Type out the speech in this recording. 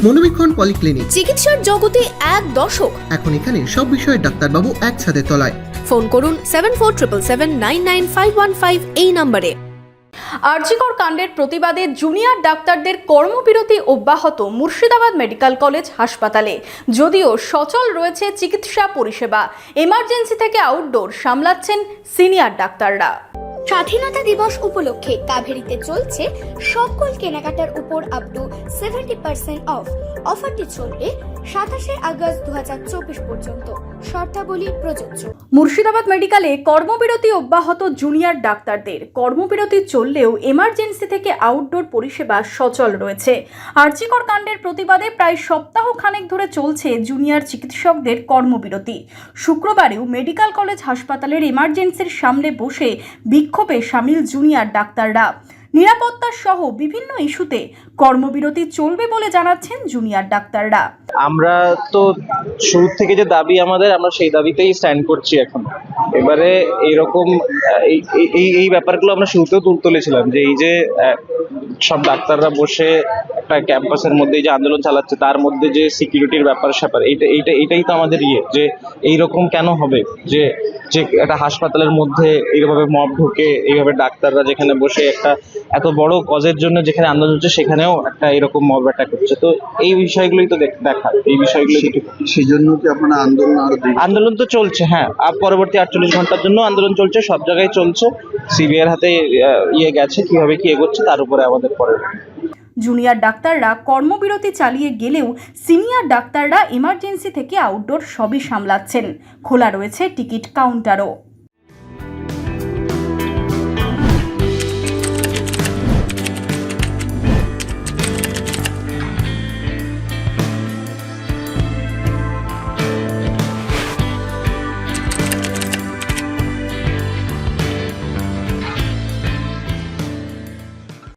মনোবীক্ষণ polyclinic, চিকিৎসার জগতে এক দশক। এখন এখানে সব বিষয়ে ডাক্তারবাবু এক ছাদের তলায়। ফোন করুন 7477799515 এই নম্বরে। আরজিকর কাণ্ডের প্রতিবাদে জুনিয়র ডাক্তারদের কর্মবিরতি অব্যাহত মুর্শিদাবাদ মেডিকেল কলেজ হাসপাতালে। যদিও সচল রয়েছে চিকিৎসা পরিষেবা, এমার্জেন্সি থেকে আউটডোর সামলাচ্ছেন সিনিয়র ডাক্তাররা। স্বাধীনতা দিবস উপলক্ষে কাভেরিতে চলছে সকল কেনাকাটার উপর আপ টু 70% অফ। অফারটি চলবে 27 আগস্ট 2024 পর্যন্ত। শর্তাবলী প্রযোজ্য। মুর্শিদাবাদ মেডিকেলে কর্মবিরতি অব্যাহত জুনিয়র ডাক্তারদের। কর্মবিরতি চললেও এমার্জেন্সি থেকে আউটডোর পরিষেবা সচল রয়েছে। আরজিকর কাণ্ডের প্রতিবাদে প্রায় সপ্তাহ খানেক ধরে চলছে জুনিয়র চিকিৎসকদের কর্মবিরতি। শুক্রবারেও মেডিকেল কলেজ হাসপাতালের এমার্জেন্সির সামনে বসে বিক্ষোভে সামিল জুনিয়র ডাক্তাররা। নিরাপত্তা সহ বিভিন্ন ইস্যুতে কর্মবিরতি চলবে বলে জানাচ্ছেন জুনিয়র ডাক্তাররা। আমরা তো শুরু থেকে যে দাবি আমাদের, আমরা সেই দাবিতেই স্ট্যান্ড করছি এখন। এবারে এইরকম এই ব্যাপারগুলো আমরা শুরুতেও তুলেছিলাম যে এই যে সব ডাক্তাররা বসে একটা ক্যাম্পাসের মধ্যে যে আন্দোলন চালাচ্ছে, তার মধ্যে যে সিকিউরিটির ব্যাপার স্যাপার, এইটাই তো আমাদের যে এইরকম কেন হবে যে একটা হাসপাতালের মধ্যে এইভাবে মব ঢুকে এইভাবে ডাক্তাররা যেখানে বসে একটা এত বড় কজের জন্য যেখানে আন্দোলন হচ্ছে সেখানেও একটা এরকম মব অ্যাটাক হচ্ছে। তো এই বিষয়গুলোই তো দেখা, এই বিষয়গুলো সেই জন্য কি আপনারা আন্দোলন তো চলছে। হ্যাঁ, পরবর্তী 48 ঘন্টার জন্য আন্দোলন চলছে, সব জায়গায় চলছে। সিবিআইয়ের হাতে গেছে, কিভাবে কি এগোচ্ছে তার উপরে আমাদের পরে। জুনিয়র ডাক্তাররা কর্মবিরতি চালিয়ে গেলেও সিনিয়র ডাক্তাররা এমার্জেন্সি থেকে আউটডোর সবই সামলাচ্ছেন। খোলা রয়েছে টিকিট কাউন্টারও।